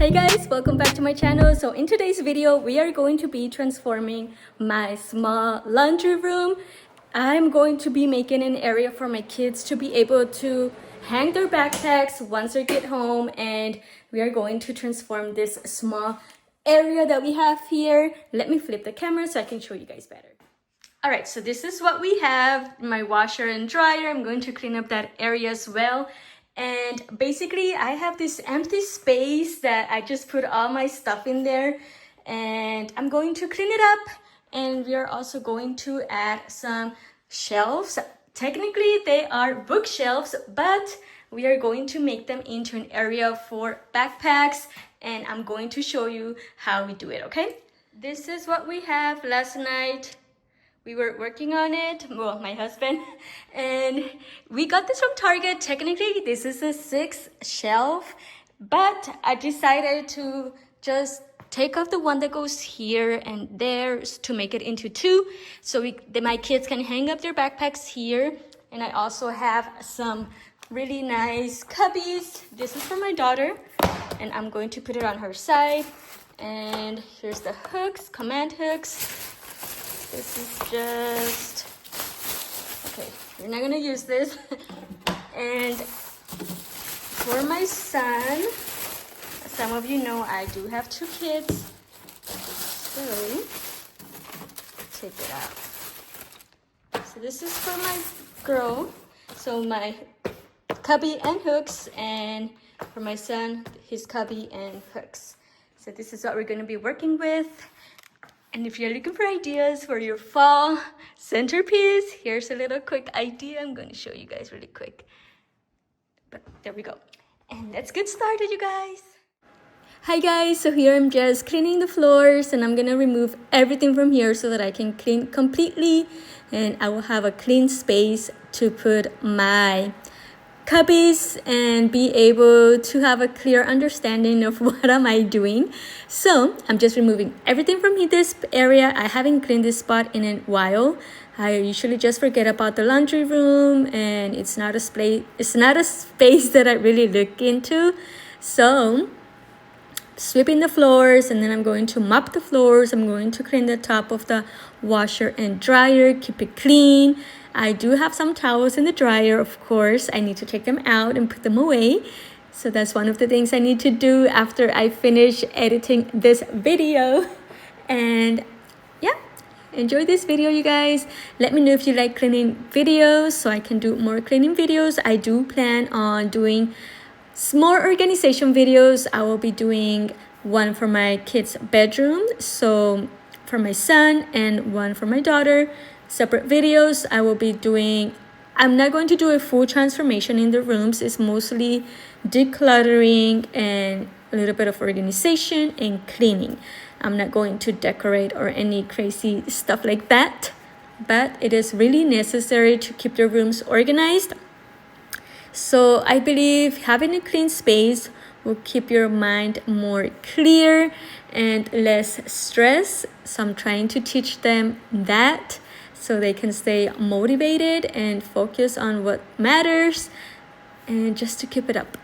Hey guys, welcome back to my channel. So in today's video, we are going to be transforming my small laundry room. I'm going to be making an area for my kids to be able to hang their backpacks once they get home, and we are going to transform this small area that we have here. Let me flip the camera so I can show you guys better. All right, so this is what we have, my washer and dryer. I'm going to clean up that area as well. And basically I have this empty space that I just put all my stuff in there, and I'm going to clean it up. And we are also going to add some shelves. Technically they are bookshelves, but we are going to make them into an area for backpacks, and I'm going to show you how we do it, okay? This is what we have. Last night we were working on it, well, my husband, and we got this from Target. Technically, this is a 6 shelf, but I decided to just take off the one that goes here and there to make it into 2, so my kids can hang up their backpacks here. And I also have some really nice cubbies. This is for my daughter, and I'm going to put it on her side. And here's the hooks, command hooks. This is just, okay, we're not gonna use this. And for my son, some of you know I do have 2 kids, so take it out. So this is for my girl, so my cubby and hooks, and for my son, his cubby and hooks. So this is what we're gonna be working with. And if you're looking for ideas for your fall centerpiece, here's a little quick idea. I'm going to show you guys really quick. But there we go. And let's get started, you guys. Hi guys, so here I'm just cleaning the floors, and I'm going to remove everything from here so that I can clean completely. And I will have a clean space to put my cubbies and be able to have a clear understanding of what am I doing. So I'm just removing everything from this area. I haven't cleaned this spot in a while. I usually just forget about the laundry room, and it's not a space that I really look into. So sweeping the floors, and then I'm going to mop the floors. I'm going to clean the top of the washer and dryer, keep it clean. I do have some towels in the dryer, of course. I need to take them out and put them away. So that's one of the things I need to do after I finish editing this video. And yeah, enjoy this video, you guys. Let me know if you like cleaning videos so I can do more cleaning videos. I do plan on doing small organization videos. I will be doing one for my kids' bedroom, so for my son, and one for my daughter. Separate videos I will be doing. I'm not going to do a full transformation in the rooms. It's mostly decluttering and a little bit of organization and cleaning. I'm not going to decorate or any crazy stuff like that, but it is really necessary to keep your rooms organized. So I believe having a clean space will keep your mind more clear and less stress. So I'm trying to teach them that, so they can stay motivated and focus on what matters, and just to keep it up.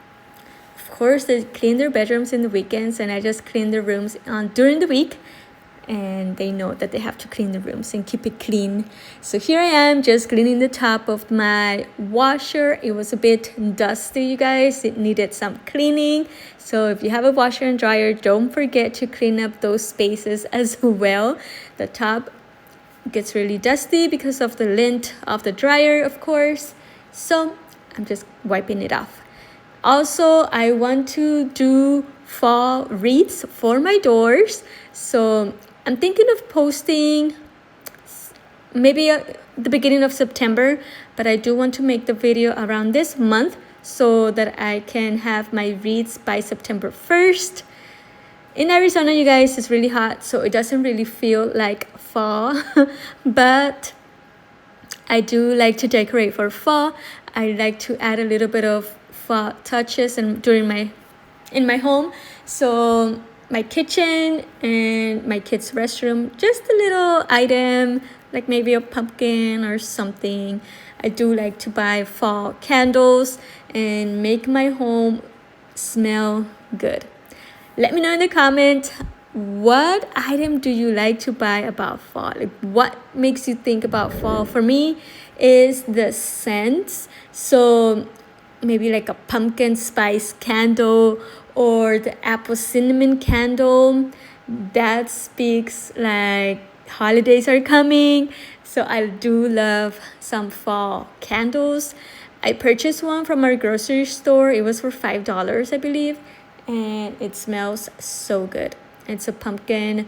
Of course, they clean their bedrooms in the weekends, and I just clean the rooms during the week, and they know that they have to clean the rooms and keep it clean. So here I am just cleaning the top of my washer. It was a bit dusty, you guys. It needed some cleaning. So if you have a washer and dryer, don't forget to clean up those spaces as well. The top gets really dusty because of the lint of the dryer, of course. So I'm just wiping it off. Also, I want to do fall wreaths for my doors. So I'm thinking of posting maybe at the beginning of September, but I do want to make the video around this month so that I can have my wreaths by September 1st. In Arizona, you guys, it's really hot, so it doesn't really feel like fall. But I do like to decorate for fall. I like to add a little bit of fall touches in my home. So my kitchen and my kids' restroom, just a little item like maybe a pumpkin or something. I do like to buy fall candles and make my home smell good. let me know in the comment, what item do you like to buy about fall? Like, what makes you think about fall? For me, is the scents. So maybe like a pumpkin spice candle or the apple cinnamon candle. That speaks like holidays are coming. So I do love some fall candles. I purchased one from our grocery store. It was for $5, I believe, and it smells so good. It's a pumpkin,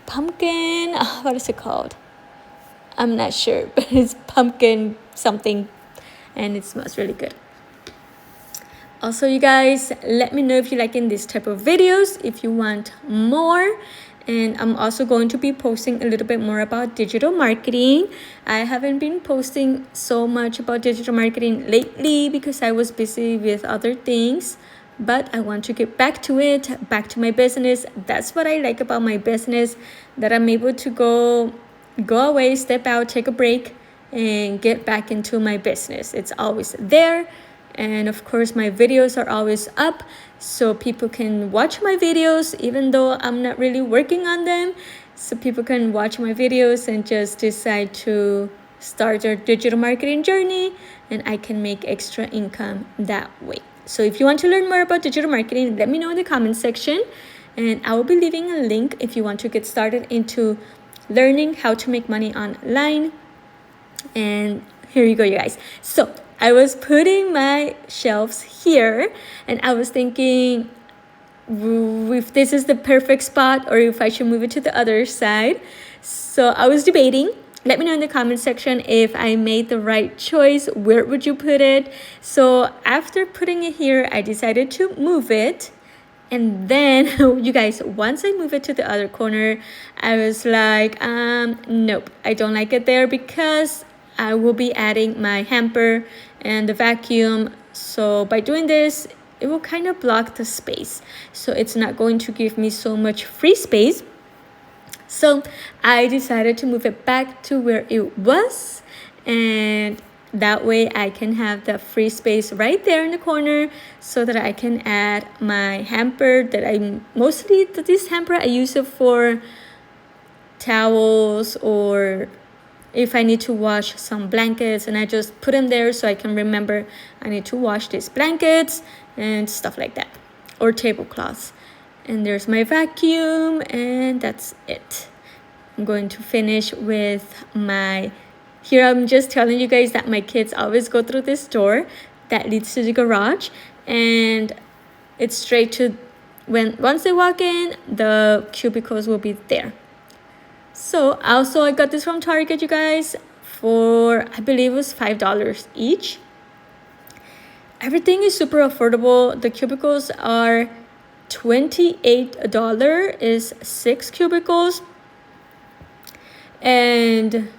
what is it called? I'm not sure, but it's pumpkin something, and it smells really good. Also, you guys, let me know if you're liking this type of videos, if you want more. And I'm also going to be posting a little bit more about digital marketing. I haven't been posting so much about digital marketing lately because I was busy with other things. But I want to get back to it, back to my business. That's what I like about my business, that I'm able to go away, step out, take a break, and get back into my business. It's always there. And of course, my videos are always up, so people can watch my videos even though I'm not really working on them. So people can watch my videos and just decide to start their digital marketing journey, and I can make extra income that way. So if you want to learn more about digital marketing, let me know in the comment section, and I will be leaving a link if you want to get started into learning how to make money online. And here you go, you guys. So I was putting my shelves here, and I was thinking if this is the perfect spot or if I should move it to the other side. So I was debating. Let me know in the comment section if I made the right choice. Where would you put it? So after putting it here, I decided to move it. And then, you guys, once I move it to the other corner, I was like, nope, I don't like it there because I will be adding my hamper and the vacuum. So by doing this, it will kind of block the space. So it's not going to give me so much free space. So I decided to move it back to where it was, and that way I can have the free space right there in the corner so that I can add my hamper that this hamper I use it for towels, or if I need to wash some blankets, and I just put them there so I can remember I need to wash these blankets and stuff like that, or tablecloths. And there's my vacuum, and that's it. I'm going to finish with here I'm just telling you guys that my kids always go through this door that leads to the garage, and it's straight to once they walk in, the cubicles will be there. So also I got this from Target, you guys, for I believe it was $5 each. Everything is super affordable. The cubicles are $28 is 6 cubicles, and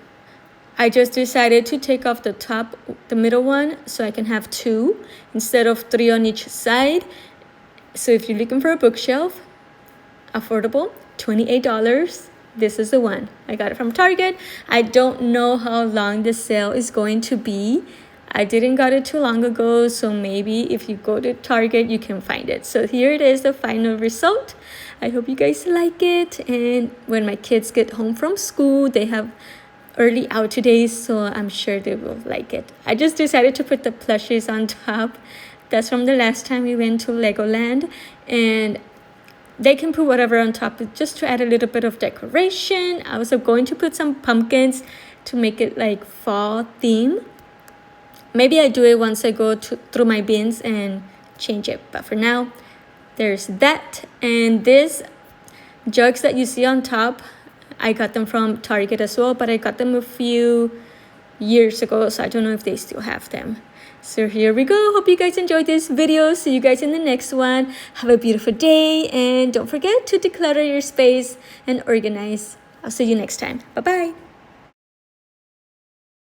I just decided to take off the middle one, so I can have 2 instead of 3 on each side. So if you're looking for a bookshelf, affordable, $28, this is the one. I got it from Target. I don't know how long the sale is going to be. I didn't got it too long ago, so maybe if you go to Target, you can find it. So here it is, the final result. I hope you guys like it. And when my kids get home from school, they have early out today, so I'm sure they will like it. I just decided to put the plushies on top. That's from the last time we went to Legoland, and they can put whatever on top just to add a little bit of decoration. I was going to put some pumpkins to make it like fall theme. Maybe I do it once I go through my bins and change it. But for now, there's that. And these jugs that you see on top, I got them from Target as well, but I got them a few years ago, so I don't know if they still have them. So here we go. Hope you guys enjoyed this video. See you guys in the next one. Have a beautiful day, and don't forget to declutter your space and organize. I'll see you next time. Bye-bye.